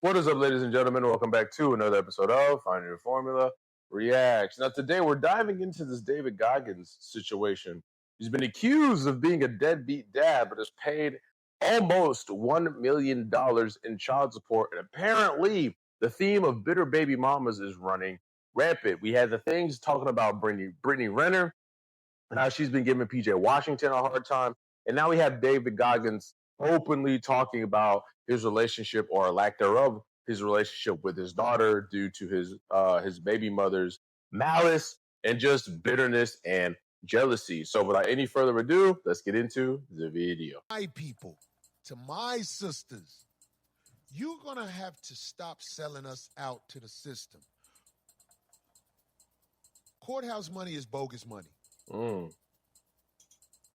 What is up, ladies and gentlemen? Welcome back to another episode of Find Your Formula Reacts. Now, today we're diving into this David Goggins situation. He's been accused of being a deadbeat dad, but has paid almost $1 million in child support. And apparently, the theme of bitter baby mamas is running rampant. We had the things talking about Brittany Renner and how she's been giving PJ Washington a hard time. And now we have David Goggins openly talking about his relationship or lack thereof, his relationship with his daughter due to his baby mother's malice and just bitterness and jealousy. So without any further ado, let's get into the video. My people, to my sisters, you're going to have to stop selling us out to the system. Courthouse money is bogus money.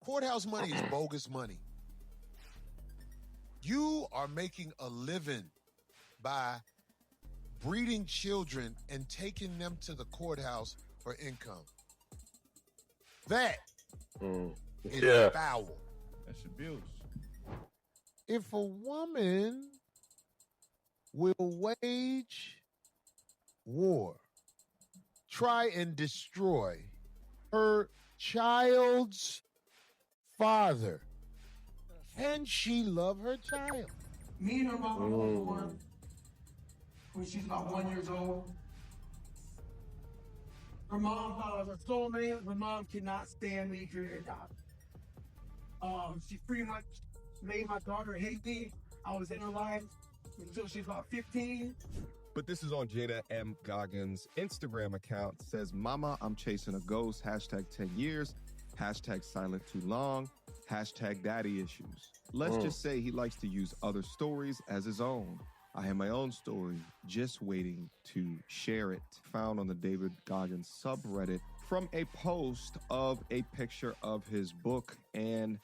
Courthouse money is bogus money. You are making a living by breeding children and taking them to the courthouse for income. That is foul. That's abuse. If a woman will wage war, try and destroy her child's father, can she love her child? Me and her mom were born when she's about 1 year old. Her mom thought I was a soulmate. Her mom cannot stand me for her daughter. She pretty much made my daughter hate me. I was in her life until she was about 15. But this is on Jada M. Goggins' Instagram account. Says, "Mama, I'm chasing a ghost. Hashtag 10 years. Hashtag silent too long. Hashtag daddy issues." Let's just say he likes to use other stories as his own. I have my own story, just waiting to share it. Found on the David Goggins subreddit from a post of a picture of his book. And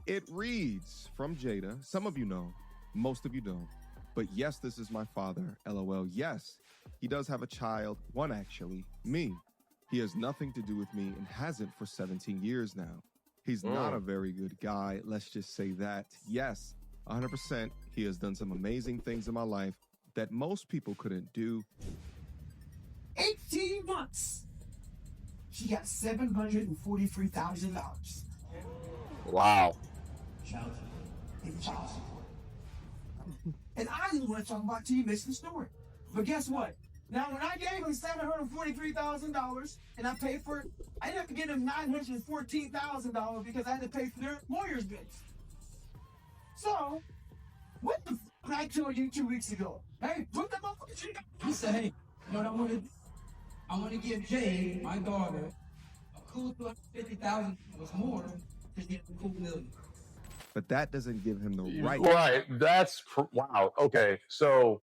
it reads from Jada. Some of you know, most of you don't. But yes, this is my father, LOL. Yes, he does have a child, one actually, me. He has nothing to do with me and hasn't for 17 years now. He's not a very good guy, let's just say that. Yes, 100%, he has done some amazing things in my life that most people couldn't do. 18 months. She got $743,000. Wow. Child support. And I didn't want to talk about till you missed the story. But guess what? Now, when I gave him $743,000 and I paid for it, I ended up getting him $914,000 because I had to pay for their lawyer's bills. So, what the f*** I told you 2 weeks ago? Hey, put the motherfucking shit down. He said, hey, you know what I want to do? I want to give Jay, my daughter, a cool $250,000 more because she has a cool million. But that doesn't give him the right. Right. Wow. Okay. So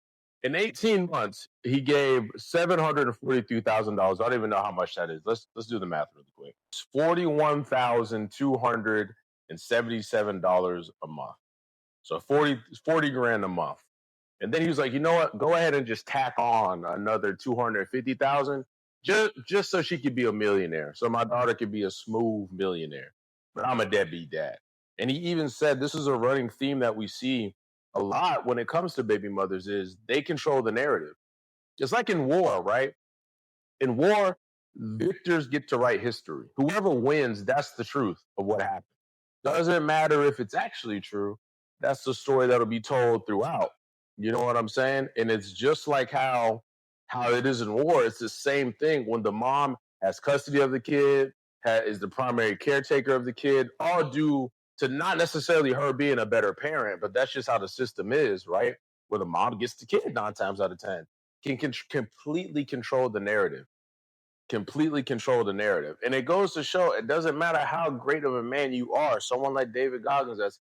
in 18 months, he gave $742,000. I don't even know how much that is. Let's do the math really quick. It's $41,277 a month. So 40 grand a month. And then he was like, you know what? Go ahead and just tack on another 250,000 just so she could be a millionaire. So my daughter could be a smooth millionaire. But I'm a deadbeat dad. And he even said this is a running theme that we see a lot when it comes to baby mothers is they control the narrative. Just like in war, right? In war, victors get to write history. Whoever wins, that's the truth of what happened. Doesn't matter if it's actually true. That's the story that'll be told throughout. You know what I'm saying? And it's just like how it is in war. It's the same thing when the mom has custody of the kid, is the primary caretaker of the kid, all due to not necessarily her being a better parent, but that's just how the system is, right? Where the mom gets the kid 9 times out of 10, can completely control the narrative. Completely control the narrative. And it goes to show it doesn't matter how great of a man you are. Someone like David Goggins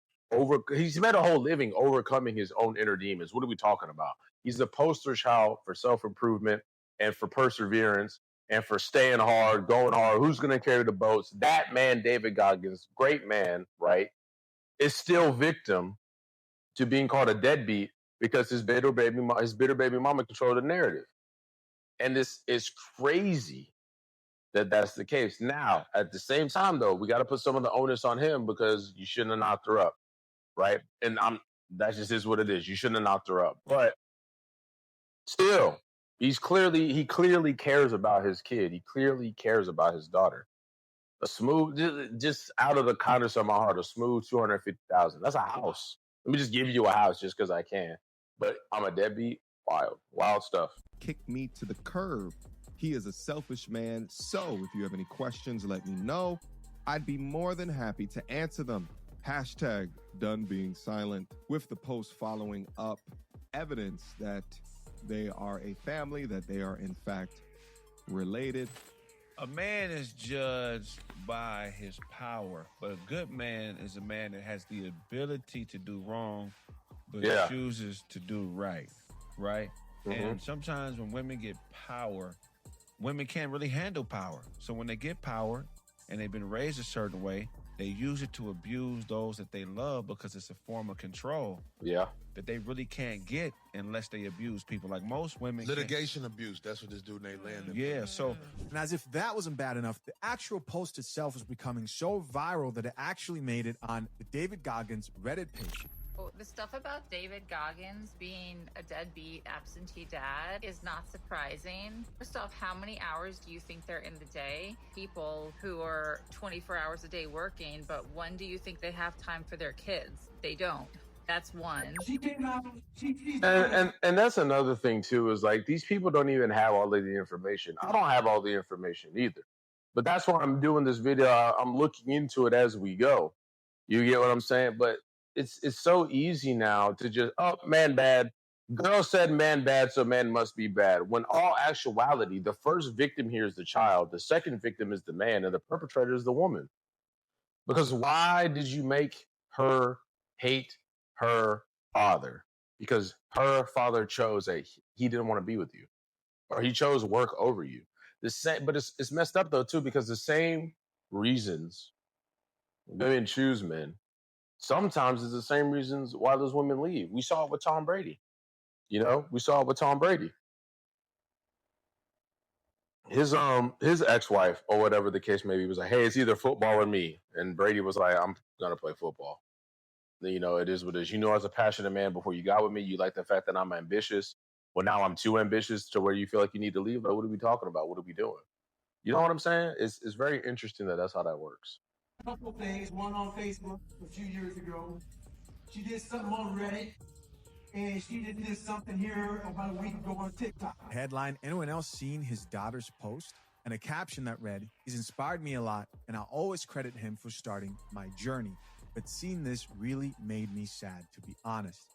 he's made a whole living overcoming his own inner demons. What are we talking about? He's the poster child for self-improvement and for perseverance and for staying hard, going hard. Who's going to carry the boats? That man, David Goggins, great man, right, is still victim to being called a deadbeat because his bitter baby mama controlled the narrative. And this is crazy that that's the case. Now, at the same time, though, we got to put some of the onus on him because you shouldn't have knocked her up, right? And that just is what it is. You shouldn't have knocked her up. But Still, he clearly cares about his kid. He clearly cares about his daughter. A smooth, just out of the kindness of my heart, a smooth 250,000. That's a house. Let me just give you a house just because I can. But I'm a deadbeat. Wild stuff. Kick me to the curb. He is a selfish man. So if you have any questions, let me know. I'd be more than happy to answer them. Hashtag done being silent. With the post following up evidence that they are a family, that they are in fact related. A man is judged by his power, but a good man is a man that has the ability to do wrong, but chooses to do right, right? Mm-hmm. And sometimes when women get power, women can't really handle power. So when they get power and they've been raised a certain way, they use it to abuse those that they love because it's a form of control. Yeah. That they really can't get unless they abuse people. Like most women litigation abuse, that's what this dude named Landon. Yeah, so. And as if that wasn't bad enough, the actual post itself was becoming so viral that it actually made it on the David Goggins Reddit page. The stuff about David Goggins being a deadbeat absentee dad is not surprising. First off, how many hours do you think they're in the day? People who are 24 hours a day working, but when do you think they have time for their kids? They don't. That's one. And that's another thing too, is like these people don't even have all of the information. I don't have all the information either. But that's why I'm doing this video. I'm looking into it as we go. You get what I'm saying? But it's so easy now to just, oh, man bad. Girl said man bad, so man must be bad. When all actuality, the first victim here is the child, the second victim is the man, and the perpetrator is the woman. Because why did you make her hate her father? Because her father chose that he didn't want to be with you, or he chose work over you. The same, but it's messed up though too, because the same reasons women choose men, sometimes it's the same reasons why those women leave. We saw it with Tom Brady. We saw it with Tom Brady. His ex-wife or whatever the case may be was like, hey, it's either football or me. And Brady was like, I'm gonna play football. It is what it is. I was a passionate man before you got with me. You like the fact that I'm ambitious. Well, now I'm too ambitious to where you feel like you need to leave. Like, what are we talking about? What are we doing? You know what I'm saying? It's very interesting that's how that works. A couple things. One on Facebook a few years ago. She did something on Reddit. And she did something here about a week ago on TikTok. Headline, anyone else seen his daughter's post? And a caption that read, he's inspired me a lot, and I'll always credit him for starting my journey. But seeing this really made me sad, to be honest.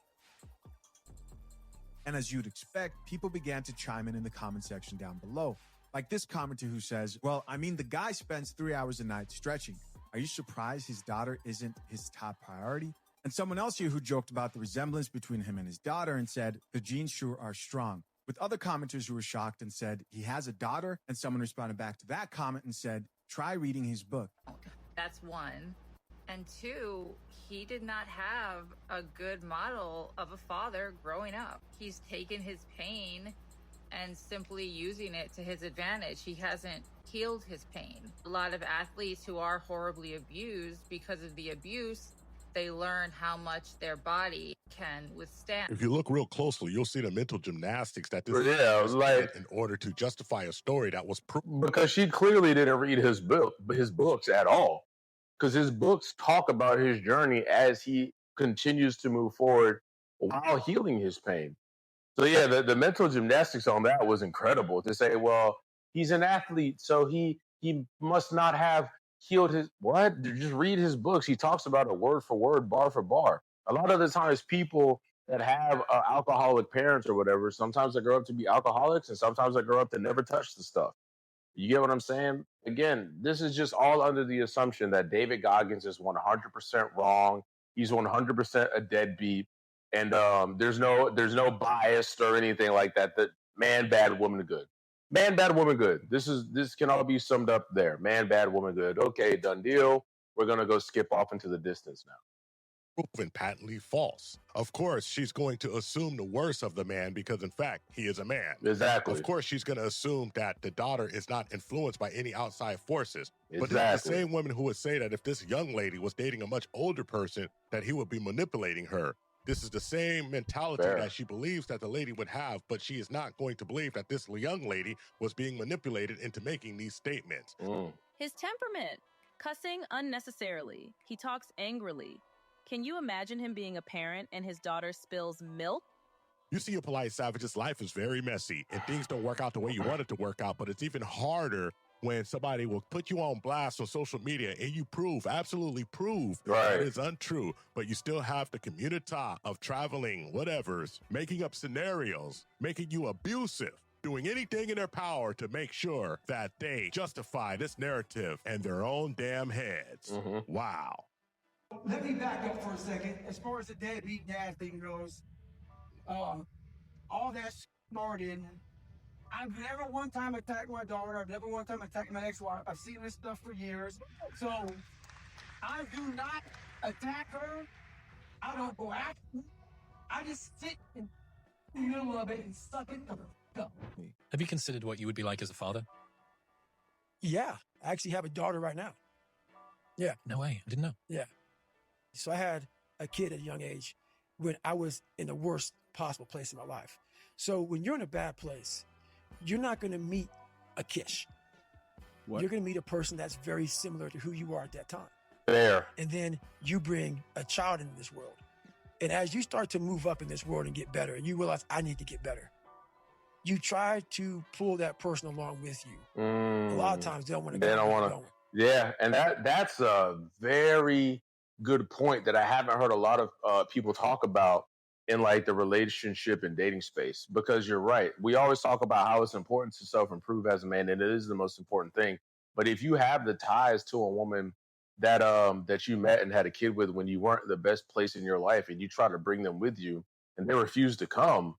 And as you'd expect, people began to chime in the comment section down below. Like this commenter who says, well, I mean, the guy spends 3 hours a night stretching. Are you surprised his daughter isn't his top priority? And someone else here who joked about the resemblance between him and his daughter and said, the genes sure are strong. With other commenters who were shocked and said, he has a daughter. And someone responded back to that comment and said, try reading his book. That's one. And two, he did not have a good model of a father growing up. He's taken his pain and simply using it to his advantage. He hasn't healed his pain. A lot of athletes who are horribly abused, because of the abuse, they learn how much their body can withstand. If you look real closely, you'll see the mental gymnastics that this in order to justify a story that was because she clearly didn't read his books at all. Because his books talk about his journey as he continues to move forward while healing his pain. So yeah, the mental gymnastics on that was incredible. To say, well, he's an athlete, so he must not have healed his what? Just read his books. He talks about it word for word, bar for bar. A lot of the times, people that have alcoholic parents or whatever, sometimes they grow up to be alcoholics, and sometimes they grow up to never touch the stuff. You get what I'm saying? Again, this is just all under the assumption that David Goggins is 100% wrong. He's 100% a deadbeat, and there's no bias or anything like that. That man bad, woman good. Man bad, woman good. This can all be summed up there. Man bad, woman good. Okay, done deal. We're gonna go skip off into the distance now. Proven patently false. Of course, she's going to assume the worst of the man because, in fact, he is a man. Exactly. Of course, she's going to assume that the daughter is not influenced by any outside forces. Exactly. But it's the same women who would say that if this young lady was dating a much older person, that he would be manipulating her. This is the same mentality that she believes that the lady would have, but she is not going to believe that this young lady was being manipulated into making these statements. His temperament, cussing unnecessarily. He talks angrily. Can you imagine him being a parent and his daughter spills milk? You see, a polite savage's life is very messy, and things don't work out the way you want it to work out, but it's even harder when somebody will put you on blast on social media and you absolutely prove that it's untrue, but you still have the community of traveling, whatevers, making up scenarios, making you abusive, doing anything in their power to make sure that they justify this narrative in their own damn heads. Wow. Let me back up for a second. As far as the deadbeat dad thing goes, all that started. I've never one time attacked my daughter. I've never one time attacked my ex-wife. I've seen this stuff for years. So I do not attack her. I don't go after her. I just sit in the middle of it and suck it up. Have you considered what you would be like as a father? Yeah, I actually have a daughter right now. Yeah. No way. I didn't know. Yeah. So I had a kid at a young age when I was in the worst possible place in my life. So when you're in a bad place, you're not going to meet a Kish. You're going to meet a person that's very similar to who you are at that time. There. And then you bring a child into this world. And as you start to move up in this world and get better, and you realize, I need to get better, you try to pull that person along with you. A lot of times they don't want to go. They don't want to. Yeah, and that's a very good point that I haven't heard a lot of people talk about in like the relationship and dating space, because you're right. We always talk about how it's important to self-improve as a man, and it is the most important thing. But if you have the ties to a woman that that you met and had a kid with when you weren't the best place in your life, and you try to bring them with you and they refuse to come,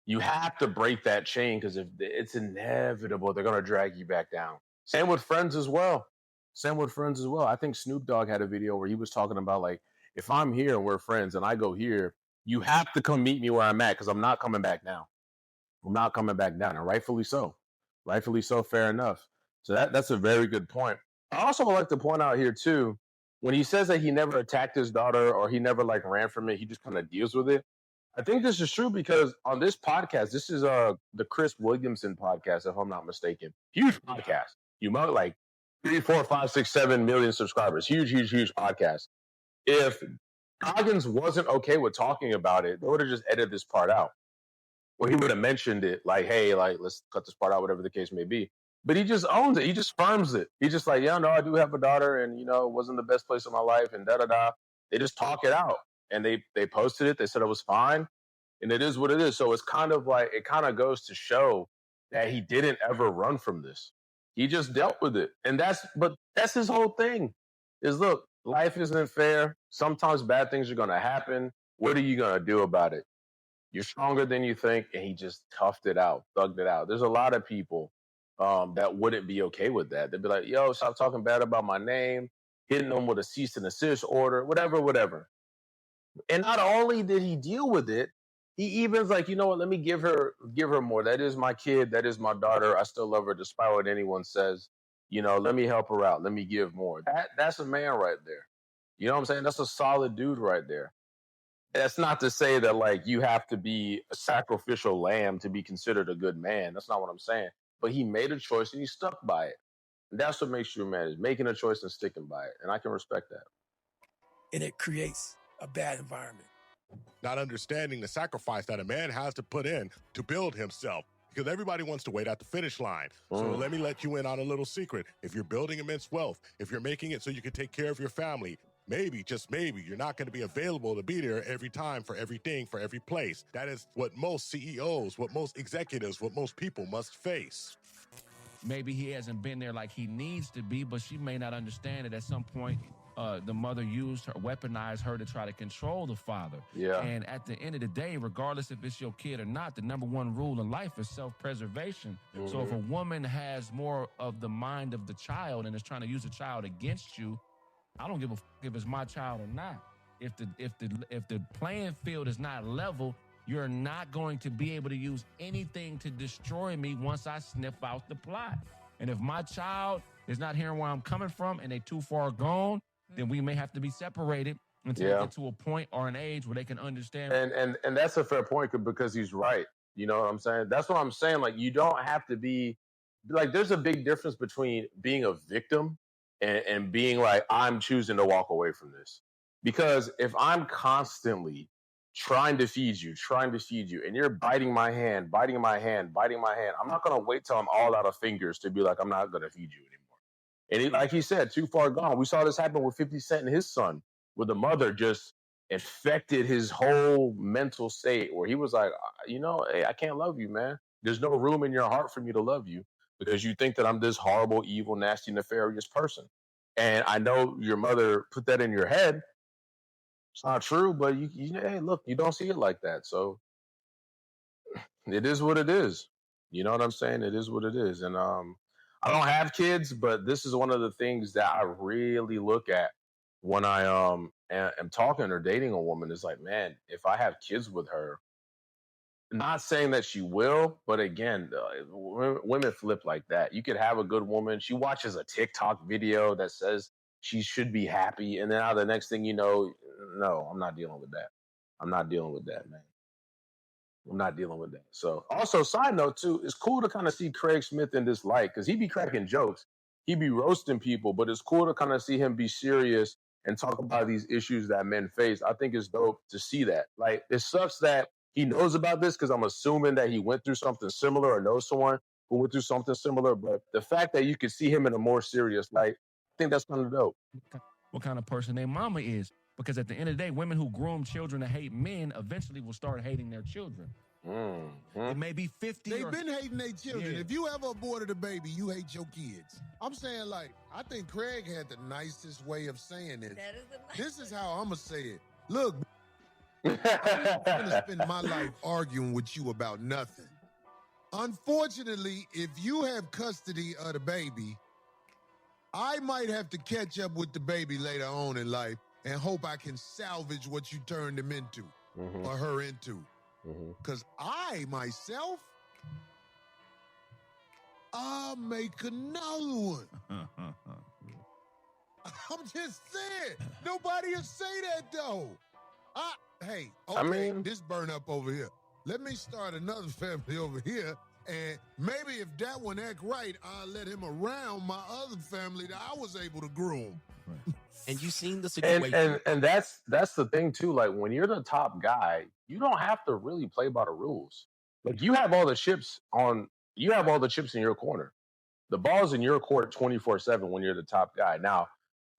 you have to break that chain, because if it's inevitable, they're going to drag you back down. Same with friends as well. I think Snoop Dogg had a video where he was talking about, like, if I'm here and we're friends and I go here, you have to come meet me where I'm at, because I'm not coming back down. And rightfully so. Fair enough. So that's a very good point. I also would like to point out here too, when he says that he never attacked his daughter or he never like ran from it, he just kind of deals with it. I think this is true because on this podcast, this is the Chris Williamson podcast, if I'm not mistaken. Huge podcast. You might like 3, 4, 5, 6, 7 million subscribers. Huge podcast. If Goggins wasn't okay with talking about it, they would have just edited this part out. Or he would have mentioned it like, hey, like, let's cut this part out, whatever the case may be. But he just owns it. He just firms it. He's just like, yeah, no, I do have a daughter, and, you know, it wasn't the best place in my life, and da-da-da. They just talk it out. And they posted it. They said it was fine. And it is what it is. So it's kind of like, it kind of goes to show that he didn't ever run from this. He just dealt with it. And that's his whole thing is, look, life isn't fair. Sometimes bad things are going to happen. What are you going to do about it? You're stronger than you think. And he just toughed it out, thugged it out. There's a lot of people that wouldn't be okay with that. They'd be like, yo, stop talking bad about my name, hitting them with a cease and desist order, whatever. And not only did he deal with it, he even's like, you know what, let me give her more. That is my kid. That is my daughter. I still love her despite what anyone says. You know, let me help her out. Let me give more. That's a man right there. You know what I'm saying? That's a solid dude right there. That's not to say that, like, you have to be a sacrificial lamb to be considered a good man. That's not what I'm saying. But he made a choice and he stuck by it. And that's what makes you a man, is making a choice and sticking by it. And I can respect that. And it creates a bad environment. Not understanding the sacrifice that a man has to put in to build himself, because everybody wants to wait at the finish line. So let me let you in on a little secret. If you're building immense wealth, if you're making it so you can take care of your family, maybe, just maybe, you're not going to be available to be there every time for everything, for every place. That is what most CEOs, what most executives, what most people must face. Maybe he hasn't been there like he needs to be, but she may not understand it. At some point, the mother used her, weaponized her to try to control the father. Yeah. And at the end of the day, regardless if it's your kid or not, the number one rule in life is self-preservation. Mm-hmm. So if a woman has more of the mind of the child and is trying to use the child against you, I don't give a if it's my child or not. If the playing field is not level, you're not going to be able to use anything to destroy me once I sniff out the plot. And if my child is not hearing where I'm coming from and they too far gone, then we may have to be separated until they get to a point or an age where they can understand. And that's a fair point because he's right. You know what I'm saying? That's what I'm saying. Like, you don't have to be like, there's a big difference between being a victim and being like, I'm choosing to walk away from this. Because if I'm constantly trying to feed you, and you're biting my hand, I'm not going to wait till I'm all out of fingers to be like, I'm not going to feed you anymore. And like he said, too far gone. We saw this happen with 50 Cent and his son, where the mother just infected his whole mental state, where he was like, hey, I can't love you, man. There's no room in your heart for me to love you because you think that I'm this horrible, evil, nasty, nefarious person. And I know your mother put that in your head. It's not true, but hey, look, you don't see it like that. So it is what it is. You know what I'm saying? It is what it is. And I don't have kids, but this is one of the things that I really look at when I am talking or dating a woman. Is like, man, if I have kids with her, not saying that she will, but again, women flip like that. You could have a good woman. She watches a TikTok video that says she should be happy, and then now the next thing you know, no, I'm not dealing with that. I'm not dealing with that, man. I'm not dealing with that. So, also, side note too, it's cool to kind of see Craig Smith in this light because he be cracking jokes, he be roasting people, but it's cool to kind of see him be serious and talk about these issues that men face. I think it's dope to see that. Like, it sucks that he knows about this because I'm assuming that he went through something similar or knows someone who went through something similar. But the fact that you can see him in a more serious light, I think that's kind of dope. What kind of person their mama is. Because at the end of the day, women who groom children to hate men eventually will start hating their children. It may be 50. They've been hating their children. Yeah. If you ever aborted a baby, you hate your kids. I'm saying, like, I think Craig had the nicest way of saying it. This is how I'm going to say it. Look, I'm going to spend my life arguing with you about nothing. Unfortunately, if you have custody of the baby, I might have to catch up with the baby later on in life and hope I can salvage what you turned him into or her into. Because I, myself, I'll make another one. I'm just saying. Nobody will say that, though. Hey, okay, I mean, this burn up over here. Let me start another family over here, and maybe if that one act right, I'll let him around my other family that I was able to groom. And you seen the situation. And that's the thing too. Like, when you're the top guy, you don't have to really play by the rules. Like, you have all the chips in your corner. The ball's in your court 24/7 when you're the top guy. Now,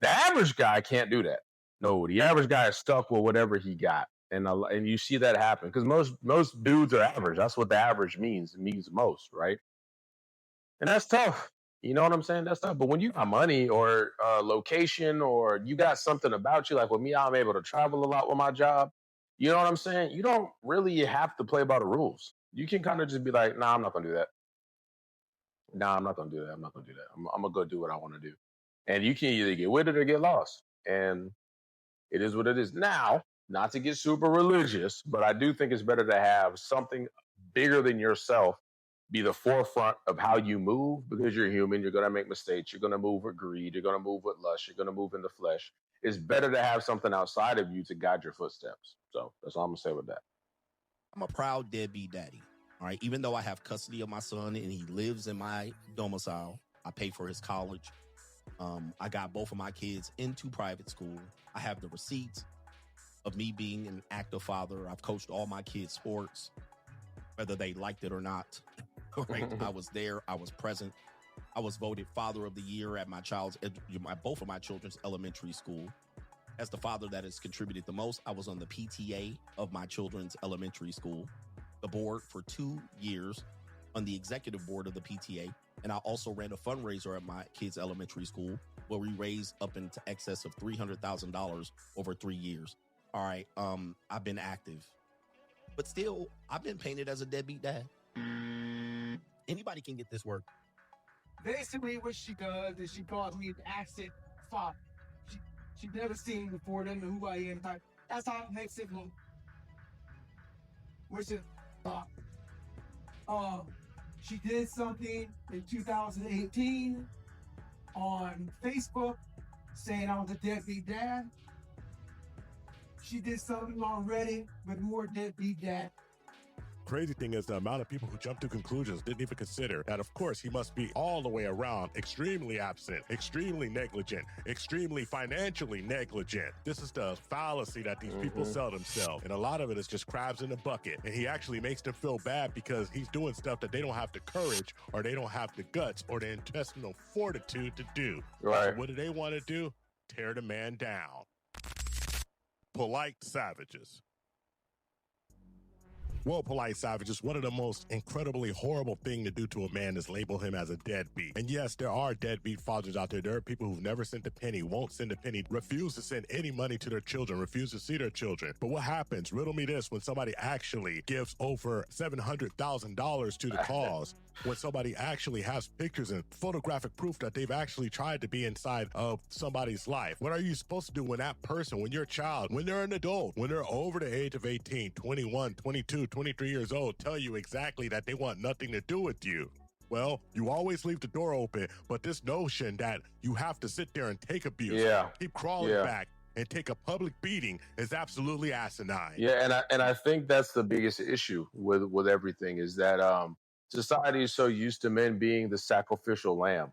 the average guy can't do that. No, the average guy is stuck with whatever he got. And you see that happen because most dudes are average. That's what the average means. It means most, right? And that's tough. You know what I'm saying? That's tough. But when you got money or location, or you got something about you, like with me, I'm able to travel a lot with my job. You know what I'm saying? You don't really have to play by the rules. You can kind of just be like, nah, I'm not going to do that. Nah, I'm not going to do that. I'm not going to do that. I'm going to go do what I want to do. And you can either get with it or get lost. And it is what it is. Now, not to get super religious, but I do think it's better to have something bigger than yourself be the forefront of how you move, because you're human. You're going to make mistakes. You're going to move with greed. You're going to move with lust. You're going to move in the flesh. It's better to have something outside of you to guide your footsteps. So that's all I'm going to say with that. I'm a proud deadbeat daddy. All right. Even though I have custody of my son and he lives in my domicile, I pay for his college. I got both of my kids into private school. I have the receipts of me being an active father. I've coached all my kids' sports, whether they liked it or not. Right? I was there. I was present. I was voted Father of the Year at both of my children's elementary school. As the father that has contributed the most, I was on the PTA of my children's elementary school, the board for 2 years, on the executive board of the PTA. And I also ran a fundraiser at my kids' elementary school where we raised up into excess of $300,000 over 3 years. All right. I've been active, but still I've been painted as a deadbeat dad. Anybody can get this work. Basically, what she does is she calls me an absent father. She never seen me before, doesn't know who I am. That's how it makes it look. Which is, she did something in 2018 on Facebook saying I was a deadbeat dad. She did something already, but more deadbeat dad. Crazy thing is the amount of people who jump to conclusions didn't even consider that, of course, he must be all the way around extremely absent, extremely negligent, extremely financially negligent. This is the fallacy that these people sell themselves. And a lot of it is just crabs in a bucket. And he actually makes them feel bad because he's doing stuff that they don't have the courage or they don't have the guts or the intestinal fortitude to do. Right. So what do they want to do? Tear the man down. Polite savages. Well, polite savages, one of the most incredibly horrible thing to do to a man is label him as a deadbeat. And yes, there are deadbeat fathers out there. There are people who've never sent a penny, won't send a penny, refuse to send any money to their children, refuse to see their children. But what happens, riddle me this, when somebody actually gives over $700,000 to the cause, when somebody actually has pictures and photographic proof that they've actually tried to be inside of somebody's life? What are you supposed to do when that person, when your child, when they're an adult, when they're over the age of 18, 21, 22, 23 years old, tell you exactly that they want nothing to do with you? Well, you always leave the door open, but this notion that you have to sit there and take abuse, keep crawling back, and take a public beating is absolutely asinine. Yeah, and I think that's the biggest issue with everything is that society is so used to men being the sacrificial lamb.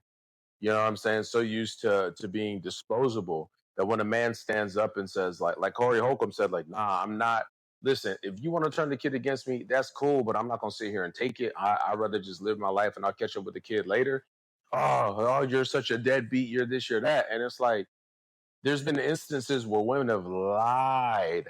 You know what I'm saying? So used to being disposable that when a man stands up and says, like Corey Holcomb said, like, nah, I'm not. Listen, if you want to turn the kid against me, that's cool, but I'm not gonna sit here and take it. I'd rather just live my life and I'll catch up with the kid later. Oh, you're such a deadbeat. You're this, you're that, and it's like there's been instances where women have lied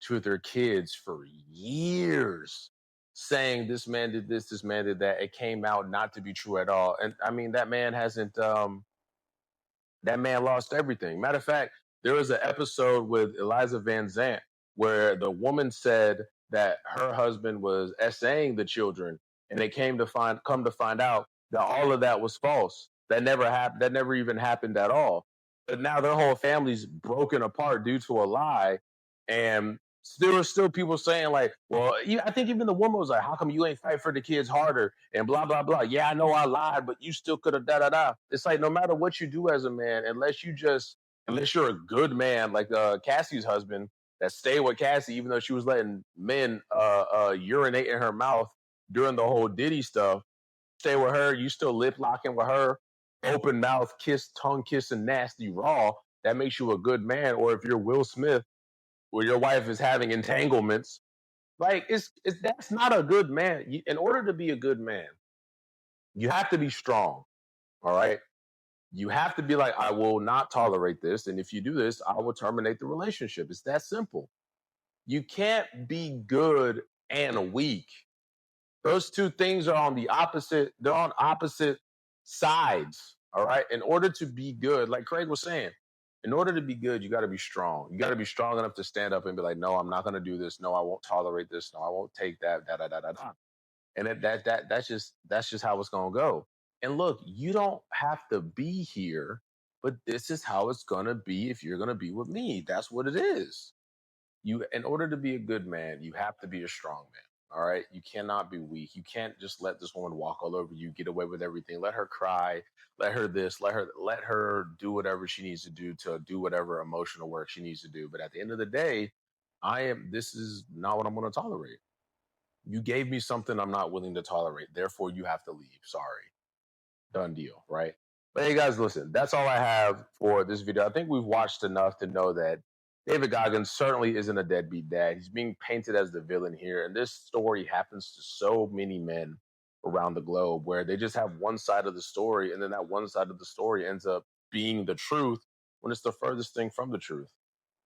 to their kids for years, saying this man did this man did that. It came out not to be true at all. And I mean, that man hasn't, that man lost everything. Matter of fact, there was an episode with Eliza Van Zant where the woman said that her husband was essaying the children, and they come to find out that all of that was false. That never happened. That never even happened at all. But now their whole family's broken apart due to a lie, and there were still people saying like, well, I think even the woman was like, how come you ain't fight for the kids harder and blah, blah, blah. Yeah, I know I lied, but you still could have da-da-da. It's like, no matter what you do as a man, unless you're a good man, like Cassie's husband that stayed with Cassie, even though she was letting men urinate in her mouth during the whole Diddy stuff, stay with her, you still lip locking with her, open mouth, tongue kissing, nasty raw, that makes you a good man. Or if you're Will Smith, where your wife is having entanglements, like that's not a good man. In order to be a good man, you have to be strong. All right. You have to be like, I will not tolerate this. And if you do this, I will terminate the relationship. It's that simple. You can't be good and weak. Those two things are they're on opposite sides. All right. In order to be good, like Craig was saying, in order to be good, you got to be strong. You got to be strong enough to stand up and be like, no, I'm not going to do this. No, I won't tolerate this. No, I won't take that. Da, da, da, da, da. And that's just how it's going to go. And look, you don't have to be here, but this is how it's going to be if you're going to be with me. That's what it is. In order to be a good man, you have to be a strong man. All right. You cannot be weak. You can't just let this woman walk all over you, get away with everything. Let her cry. Let her this. Let her do whatever she needs to do whatever emotional work she needs to do. But at the end of the day, this is not what I'm going to tolerate. You gave me something I'm not willing to tolerate. Therefore, you have to leave. Sorry. Done deal. Right. But hey, guys, listen, that's all I have for this video. I think we've watched enough to know that David Goggins certainly isn't a deadbeat dad. He's being painted as the villain here. And this story happens to so many men around the globe where they just have one side of the story, and then that one side of the story ends up being the truth when it's the furthest thing from the truth.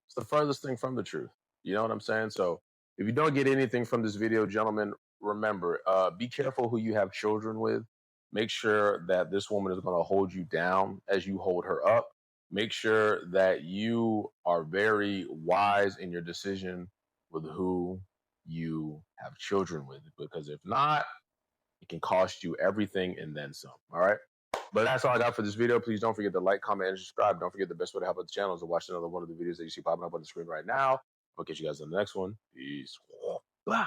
It's the furthest thing from the truth. You know what I'm saying? So if you don't get anything from this video, gentlemen, remember, be careful who you have children with. Make sure that this woman is going to hold you down as you hold her up. Make sure that you are very wise in your decision with who you have children with, because if not, it can cost you everything and then some. All right. But that's all I got for this video. Please don't forget to like, comment, and subscribe. Don't forget the best way to help out the channel is to watch another one of the videos that you see popping up on the screen right now. I'll catch you guys in the next one. Peace. Blah.